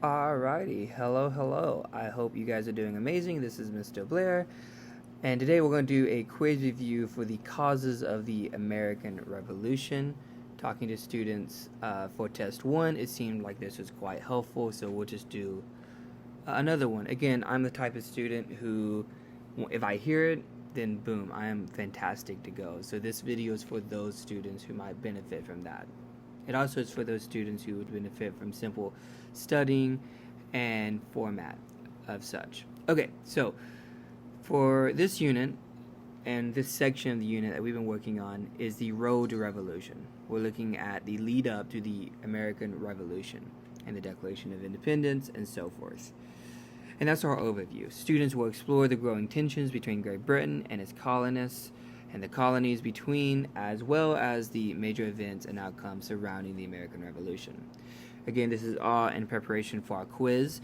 Alrighty, hello. I hope you guys are doing amazing. This is Mr. Blair, and today we're going to do a quiz review for the causes of the American Revolution. Talking to students for test one, it seemed like this was quite helpful, so we'll just do another one. Again, I'm the type of student who, if I hear it, then boom, I am fantastic to go. So this video is for those students who might benefit from that. It also is for those students who would benefit from simple studying and format of such. Okay, so for this unit and this section of the unit that we've been working on is the road to revolution. We're looking at the lead up to the American Revolution and the Declaration of Independence and so forth. And that's our overview. Students will explore the growing tensions between Great Britain and its colonists and the colonies between, as well as the major events and outcomes surrounding the American Revolution. Again, this is all in preparation for our quiz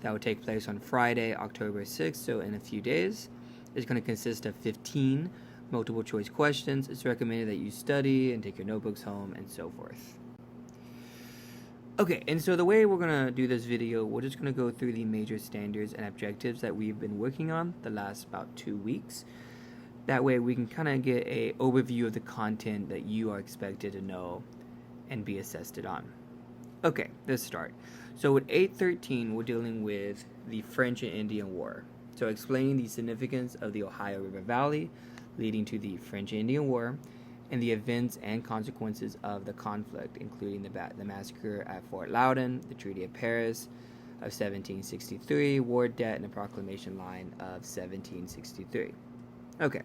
that will take place on Friday, October 6th, so in a few days. It's going to consist of 15 multiple choice questions. It's recommended that you study and take your notebooks home and so forth. Okay, and so the way we're going to do this video, we're just going to go through the major standards and objectives that we've been working on the last about 2 weeks. That way we can kind of get a overview of the content that you are expected to know and be assessed on. Okay, let's start. So with 813, we're dealing with the French and Indian War. So explaining the significance of the Ohio River Valley leading to the French and Indian War and the events and consequences of the conflict, including the massacre at Fort Loudon, the Treaty of Paris of 1763, war debt, and the Proclamation Line of 1763. Okay,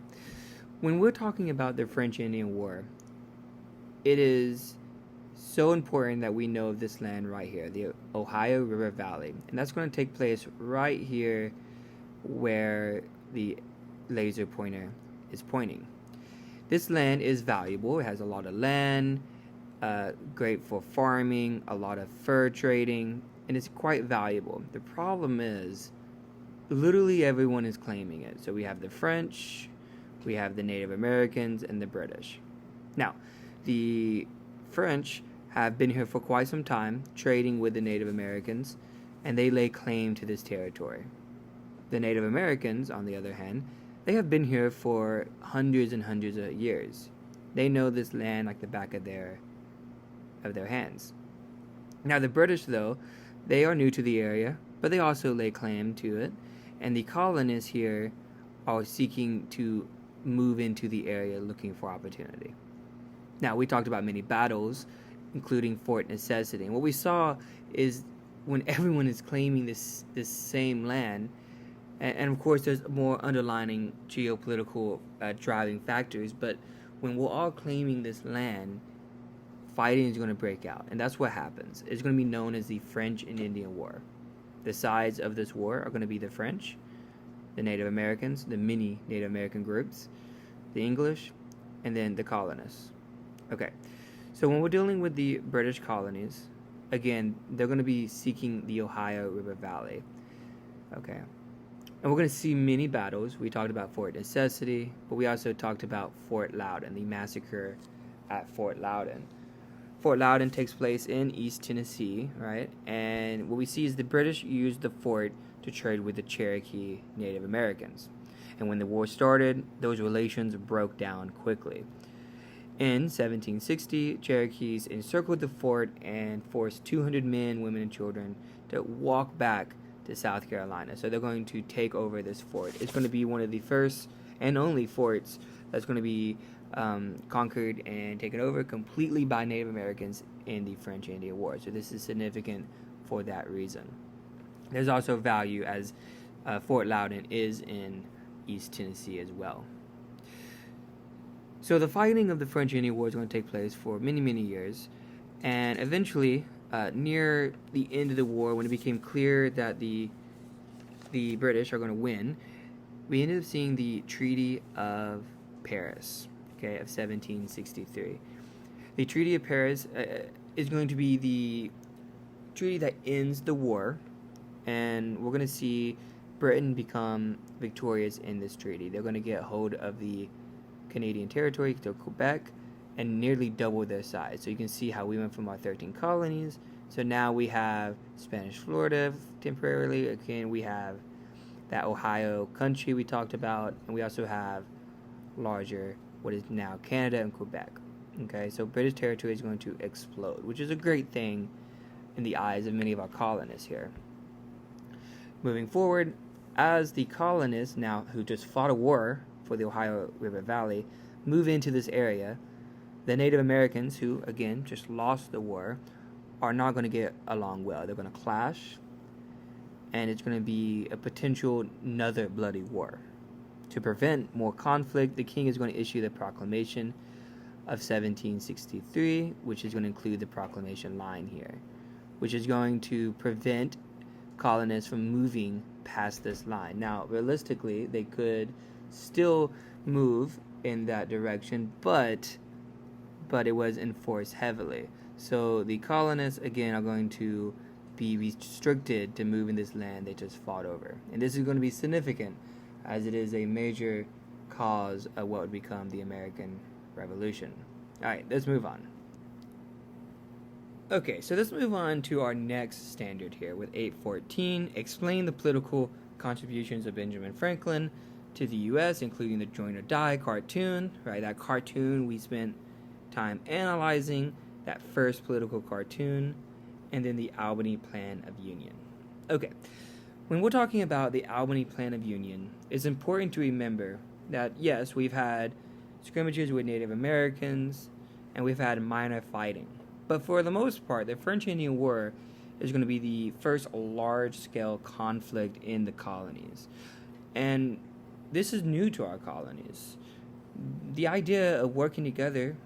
when we're talking about the French and Indian War, it is so important that we know this land right here, the Ohio River Valley. And that's going to take place right here where the laser pointer is pointing. This land is valuable. It has a lot of land, great for farming, a lot of fur trading, and it's quite valuable. The problem is, literally everyone is claiming it. So we have the French, we have the Native Americans, and the British. Now, the French have been here for quite some time, trading with the Native Americans, and they lay claim to this territory. The Native Americans, on the other hand, they have been here for hundreds and hundreds of years. They know this land like the back of their hands. Now the British, though, they are new to the area, but they also lay claim to it, and the colonists here are seeking to move into the area looking for opportunity. Now, we talked about many battles, including Fort Necessity, and what we saw is when everyone is claiming this same land, and of course there's more underlying geopolitical driving factors, but when we're all claiming this land, fighting is going to break out, and that's what happens. It's going to be known as the French and Indian War. The sides of this war are going to be the French, the Native Americans, the many Native American groups, the English, and then the colonists. Okay, so when we're dealing with the British colonies, again, they're going to be seeking the Ohio River Valley. Okay, and we're going to see many battles. We talked about Fort Necessity, but we also talked about Fort Loudon, the massacre at Fort Loudon. Fort Loudon takes place in East Tennessee, right? And what we see is the British used the fort to trade with the Cherokee Native Americans. And when the war started, those relations broke down quickly. In 1760, Cherokees encircled the fort and forced 200 men, women, and children to walk back to South Carolina. So they're going to take over this fort. It's going to be one of the first and only forts that's going to be conquered and taken over completely by Native Americans in the French and Indian War. So this is significant for that reason. There's also value as Fort Loudon is in East Tennessee as well. So the fighting of the French and Indian War is going to take place for many, many years. And eventually, near the end of the war, when it became clear that the British are going to win, we ended up seeing the Treaty of Paris, okay, of 1763. The Treaty of Paris is going to be the treaty that ends the war, and we're going to see Britain become victorious in this treaty. They're going to get hold of the Canadian territory, to Quebec, and nearly double their size. So you can see how we went from our 13 colonies So now we have Spanish Florida temporarily. Again, we have that Ohio country we talked about, and we also have larger what is now Canada and Quebec. Okay, so British territory is going to explode, which is a great thing in the eyes of many of our colonists here. Moving forward, as the colonists now who just fought a war for the Ohio River Valley move into this area, the Native Americans, who again just lost the war, are not going to get along well. They're going to clash, and it's going to be a potential another bloody war. To prevent more conflict, the king is going to issue the Proclamation of 1763, which is going to include the proclamation line here, which is going to prevent colonists from moving past this line. Now, realistically, they could still move in that direction, but it was enforced heavily. So the colonists, again, are going to be restricted to moving this land they just fought over. And this is going to be significant, as it is a major cause of what would become the American Revolution. Alright, let's move on. Okay, so let's move on to our next standard here with 814. Explain the political contributions of Benjamin Franklin to the U.S., including the Join or Die cartoon, right? That cartoon we spent time analyzing, that first political cartoon, and then the Albany Plan of Union. Okay, when we're talking about the Albany Plan of Union, it's important to remember that, yes, we've had scrimmages with Native Americans, and we've had minor fighting. But for the most part, the French-Indian War is going to be the first large-scale conflict in the colonies. And this is new to our colonies. The idea of working together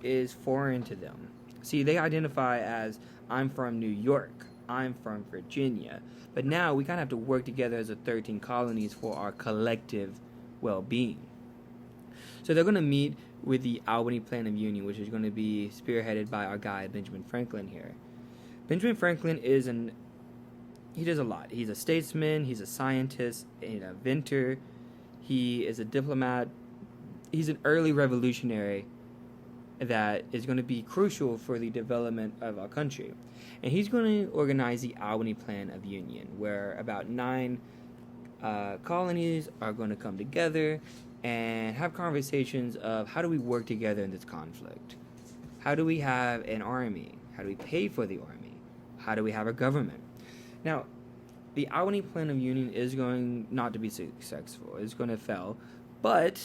is foreign to them. See, they identify as, I'm from New York, I'm from Virginia. But now we kind of have to work together as the 13 colonies for our collective well-being. So they're going to meet with the Albany Plan of Union, which is going to be spearheaded by our guy, Benjamin Franklin here. Benjamin Franklin he does a lot. He's a statesman, he's a scientist, an inventor, he is a diplomat, he's an early revolutionary that is going to be crucial for the development of our country. And he's going to organize the Albany Plan of Union, where about 9 colonies are going to come together and have conversations of how do we work together in this conflict? How do we have an army? How do we pay for the army? How do we have a government? Now, the Albany Plan of Union is going not to be successful. It's going to fail, but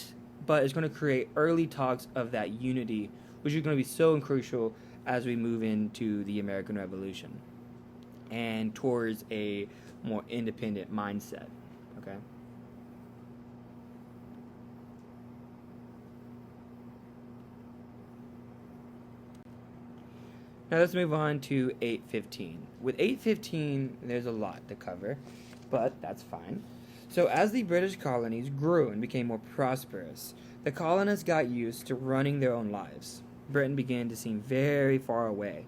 it's going to create early talks of that unity, which is going to be so crucial as we move into the American Revolution and towards a more independent mindset. Okay. Now let's move on to 815. With 815, there's a lot to cover, but that's fine. So as the British colonies grew and became more prosperous, the colonists got used to running their own lives. Britain began to seem very far away.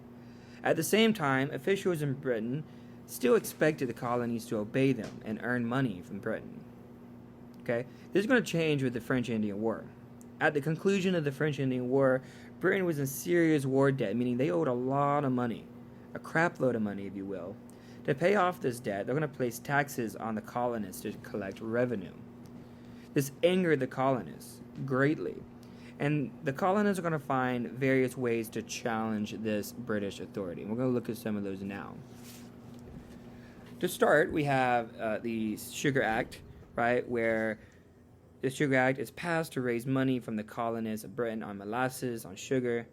At the same time, officials in Britain still expected the colonies to obey them and earn money from Britain. Okay? This is going to change with the French-Indian War. At the conclusion of the French-Indian War, Britain was in serious war debt, meaning they owed a lot of money, a crap load of money, if you will. To pay off this debt, they're going to place taxes on the colonists to collect revenue. This angered the colonists greatly, and the colonists are going to find various ways to challenge this British authority. And we're going to look at some of those now. To start, we have the Sugar Act, right, where the Sugar Act is passed to raise money from the colonists of Britain on molasses, on sugar.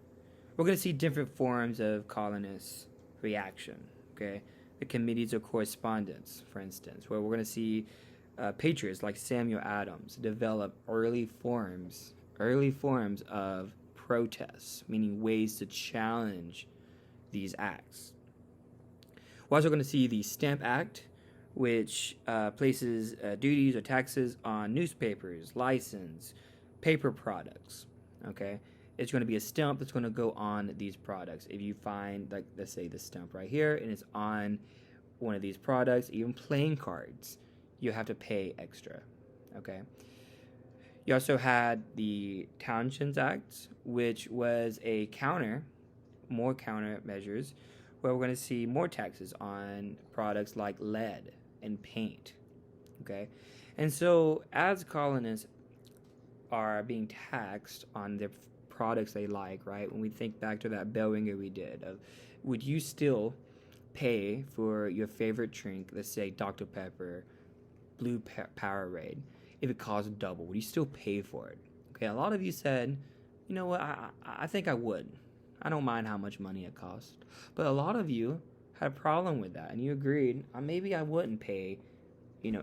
We're going to see different forms of colonists' reaction, okay? The committees of correspondence, for instance, where we're going to see patriots like Samuel Adams develop early forms of protests, meaning ways to challenge these acts. We're also going to see the Stamp Act, which places duties or taxes on newspapers, license, paper products, okay? It's going to be a stamp that's going to go on these products. If you find, like, let's say this stamp right here, and it's on one of these products, even playing cards, you have to pay extra, okay? You also had the Townshend Act, which was more countermeasures, where we're going to see more taxes on products like lead and paint. Okay, and so as colonists are being taxed on the products they like, right? When we think back to that bell ringer we did, of would you still pay for your favorite drink, let's say Dr. Pepper, Blue Powerade, if it costs double? Would you still pay for it? Okay, a lot of you said, you know what, I think I would. I don't mind how much money it costs. But a lot of you had a problem with that, and you agreed, maybe I wouldn't pay,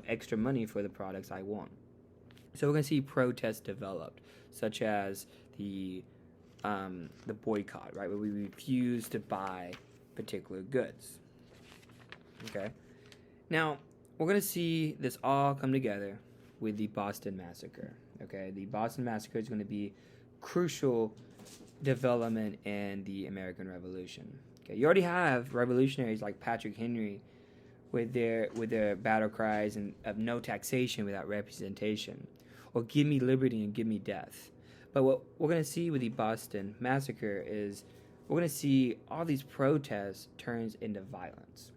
extra money for the products I want. So we're going to see protests developed, such as the boycott, right, where we refuse to buy particular goods. Okay, now we're going to see this all come together with the Boston Massacre. Okay, the Boston Massacre is going to be crucial development in the American Revolution. Okay, you already have revolutionaries like Patrick Henry with their battle cries and of no taxation without representation, or give me liberty and give me death. But what we're going to see with the Boston Massacre is we're going to see all these protests turns into violence.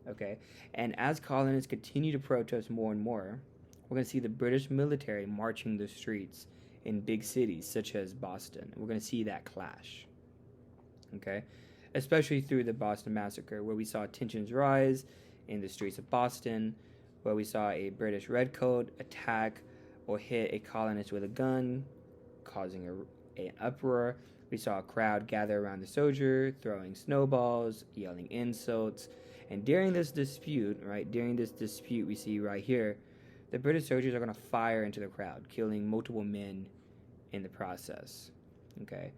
Okay, and as colonists continue to protest more and more, we're going to see the British military marching the streets in big cities such as Boston. We're going to see that clash. Okay, especially through the Boston Massacre, where we saw tensions rise in the streets of Boston, where we saw a British redcoat attack or hit a colonist with a gun, causing an uproar. We saw a crowd gather around the soldier, throwing snowballs, yelling insults. And during this dispute, we see right here, the British soldiers are going to fire into the crowd, killing multiple men in the process. Okay,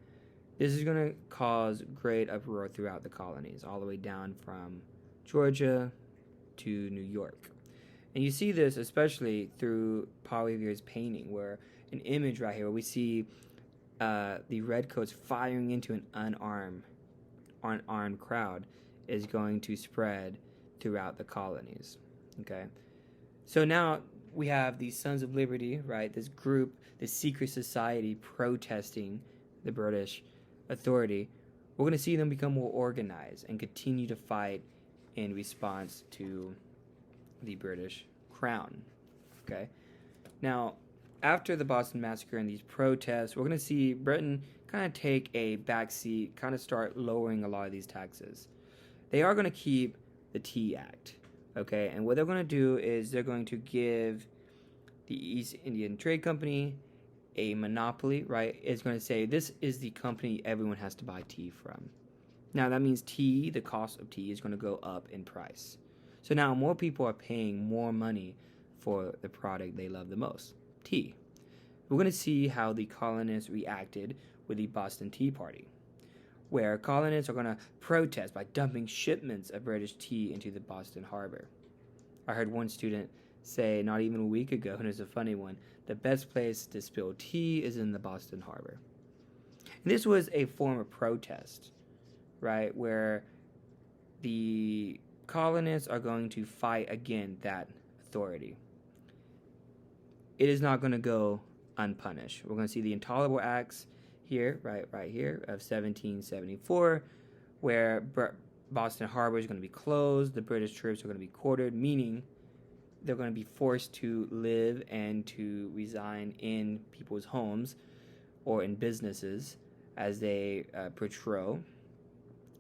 this is going to cause great uproar throughout the colonies, all the way down from Georgia to New York. And you see this especially through Paul Revere's painting, where an image right here where we see the redcoats firing into an unarmed crowd is going to spread throughout the colonies. Okay, so now we have the Sons of Liberty, right? This group, this secret society protesting the British authority. We're going to see them become more organized and continue to fight in response to the British crown. Okay, now after the Boston Massacre and these protests, we're going to see Britain kind of take a backseat, kind of start lowering a lot of these taxes. They are going to keep the Tea Act, okay? And what they're going to do is they're going to give the East Indian Trade Company a monopoly, right? It's going to say this is the company everyone has to buy tea from. Now that means tea, the cost of tea is going to go up in price. So now more people are paying more money for the product they love the most, tea. We're going to see how the colonists reacted with the Boston Tea Party, where colonists are going to protest by dumping shipments of British tea into the Boston harbor. I heard one student say not even a week ago, and it's a funny one, the best place to spill tea is in the Boston harbor. And this was a form of protest, right, where the colonists are going to fight against that authority. It is not going to go unpunished. We're going to see the Intolerable Acts here, right here, of 1774, where Boston Harbor is going to be closed. The British troops are going to be quartered, meaning they're going to be forced to live and to resign in people's homes or in businesses as they patrol.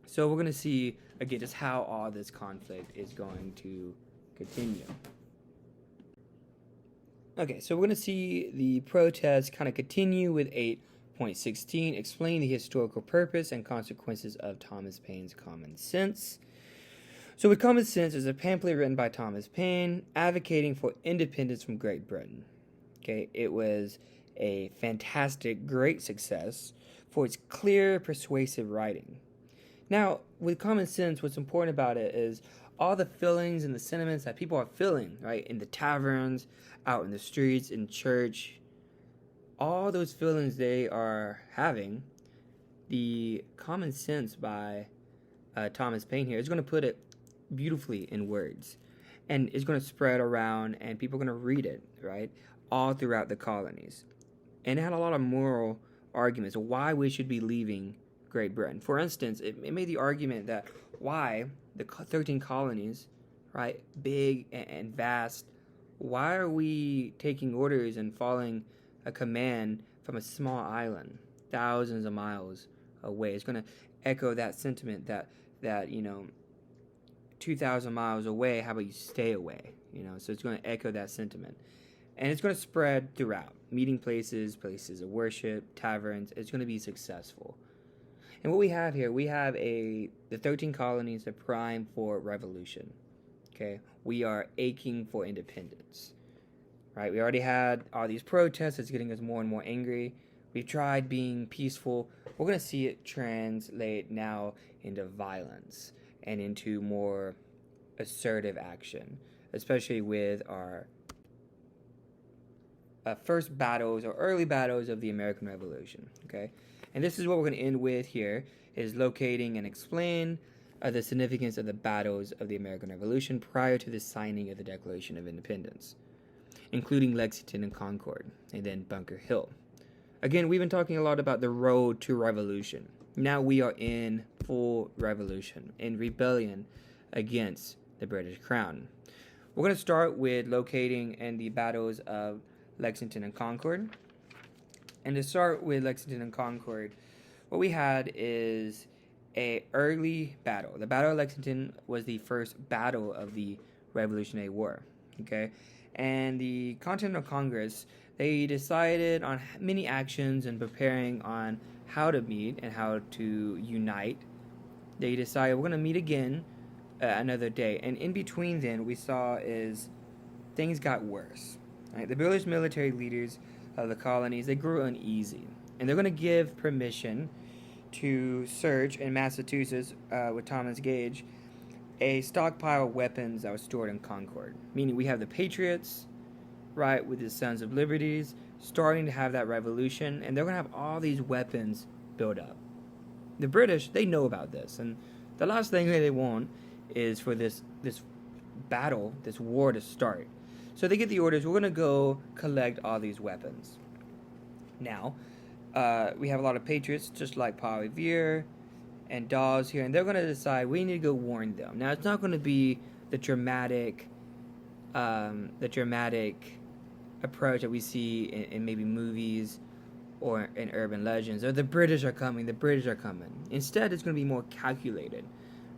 So we're going to see, again, just how all this conflict is going to continue. Okay, so we're going to see the protests kind of continue with 8.16, explain the historical purpose and consequences of Thomas Paine's Common Sense. So with Common Sense is a pamphlet written by Thomas Paine advocating for independence from Great Britain. Okay, it was a fantastic, great success for its clear, persuasive writing. Now, with Common Sense, what's important about it is all the feelings and the sentiments that people are feeling, right, in the taverns, out in the streets, in church, all those feelings they are having, the Common Sense by Thomas Paine here is going to put it beautifully in words, and it's going to spread around, and people are going to read it, right, all throughout the colonies. And it had a lot of moral arguments of why we should be leaving Great Britain. For instance, it made the argument that why the 13 colonies, right, big and vast, why are we taking orders and following a command from a small island thousands of miles away? It's going to echo that sentiment that 2,000 miles away, how about you stay away? So it's going to echo that sentiment. And it's going to spread throughout. Meeting places, places of worship, taverns. It's going to be successful. And what we have here, we have the 13 colonies are primed for revolution. Okay? We are aching for independence. Right? We already had all these protests. It's getting us more and more angry. We've tried being peaceful. We're going to see it translate now into violence and into more assertive action, especially with our first battles or early battles of the American Revolution. Okay, and this is what we're going to end with here: is locating and explain the significance of the battles of the American Revolution prior to the signing of the Declaration of Independence, including Lexington and Concord, and then Bunker Hill. Again, we've been talking a lot about the road to revolution. Now we are in full revolution, in rebellion against the British Crown. We're going to start with locating and the battles of Lexington and Concord. And to start with Lexington and Concord, what we had is a early battle. The Battle of Lexington was the first battle of the Revolutionary War. Okay, and the Continental Congress, they decided on many actions and preparing on how to meet and how to unite. They decided we're going to meet again another day. And in between then, we saw is things got worse. Right? The British military leaders of the colonies, they grew uneasy. And they're going to give permission to search in Massachusetts with Thomas Gage a stockpile of weapons that was stored in Concord. Meaning we have the Patriots, right, with the Sons of Liberties, starting to have that revolution, and they're going to have all these weapons built up. The British, they know about this, and the last thing that they want is for this battle, this war to start. So they get the orders, we're going to go collect all these weapons. Now, we have a lot of patriots, just like Paul Revere and Dawes here, and they're going to decide we need to go warn them. Now, it's not going to be the dramatic approach that we see in maybe movies or in urban legends, or the British are coming. Instead, it's going to be more calculated,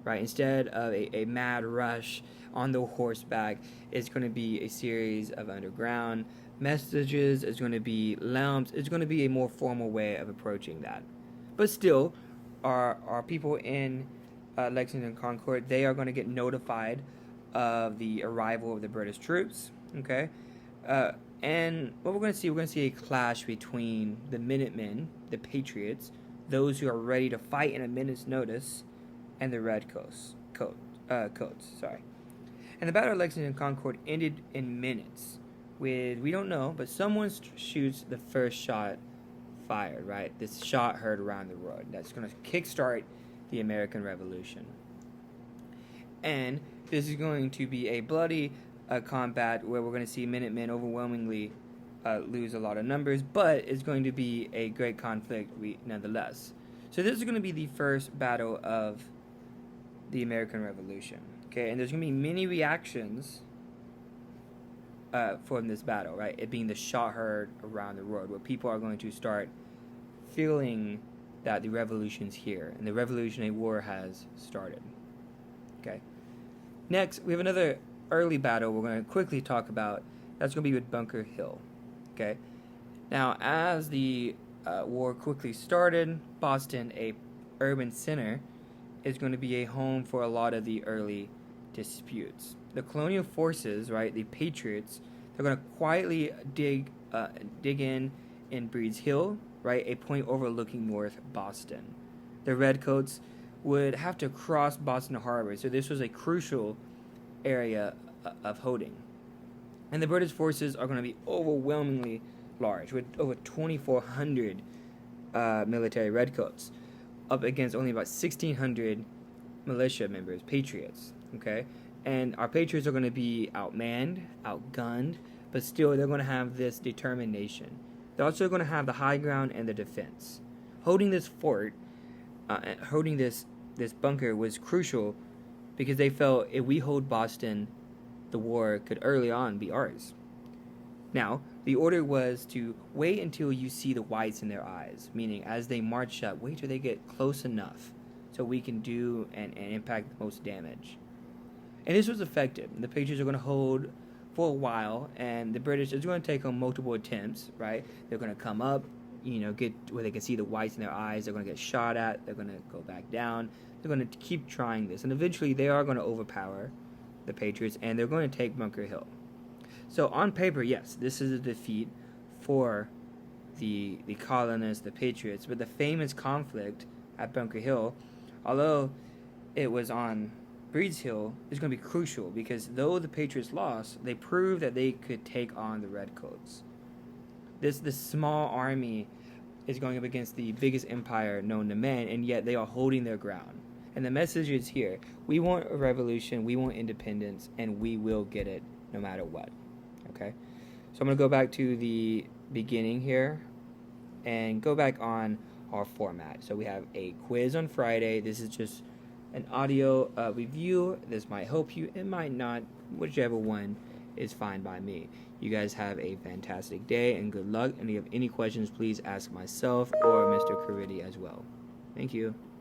right? Instead of a mad rush on the horseback, it's going to be a series of underground messages. It's going to be lamps. It's going to be a more formal way of approaching that. But still, our people in Lexington and Concord, they are going to get notified of the arrival of the British troops, okay? And what we're going to see a clash between the Minutemen, the Patriots, those who are ready to fight in a minute's notice, and the Redcoats. And the Battle of Lexington and Concord ended in minutes with, we don't know, but someone shoots the first shot fired, right? This shot heard around the road. That's going to kickstart the American Revolution. And this is going to be a bloody combat where we're going to see Minutemen overwhelmingly lose a lot of numbers, but it's going to be a great conflict nonetheless. So this is going to be the first battle of the American Revolution. Okay, and there's going to be many reactions from this battle, right? It being the shot heard around the road, where people are going to start feeling that the revolution's here and the Revolutionary War has started. Okay. Next, we have another early battle we're going to quickly talk about. That's going to be with Bunker Hill. Okay. Now, as the war quickly started, Boston, a urban center, is going to be a home for a lot of the early disputes. The colonial forces, right, the Patriots, they're going to quietly dig in Breed's Hill, right, a point overlooking North Boston. The Redcoats would have to cross Boston Harbor, so this was a crucial area of holding. And the British forces are going to be overwhelmingly large, with over 2,400 military Redcoats, up against only about 1,600 militia members, Patriots, okay? And our Patriots are going to be outmanned, outgunned, but still they're going to have this determination. They're also going to have the high ground and the defense. Holding this fort holding this bunker was crucial because they felt if we hold Boston, the war could early on be ours. Now, the order was to wait until you see the whites in their eyes, meaning as they march up, wait till they get close enough so we can do and impact the most damage. And this was effective. The Patriots are going to hold for a while, and the British is going to take on multiple attempts, right? They're going to come up, get where they can see the whites in their eyes. They're going to get shot at. They're going to go back down. They're going to keep trying this. And eventually they are going to overpower the Patriots, and they're going to take Bunker Hill. So on paper, yes, this is a defeat for the colonists, the Patriots. But the famous conflict at Bunker Hill, although it was on Breed's Hill, is going to be crucial because though the Patriots lost, they proved that they could take on the Redcoats. This small army is going up against the biggest empire known to man, and yet they are holding their ground. And the message is here. We want a revolution, we want independence, and we will get it no matter what. Okay? So I'm going to go back to the beginning here and go back on our format. So we have a quiz on Friday. This is just an audio review. This might help you, it might not. Whichever one is fine by me. You guys have a fantastic day and good luck. And if you have any questions, please ask myself or Mr. Caridi as well. Thank you.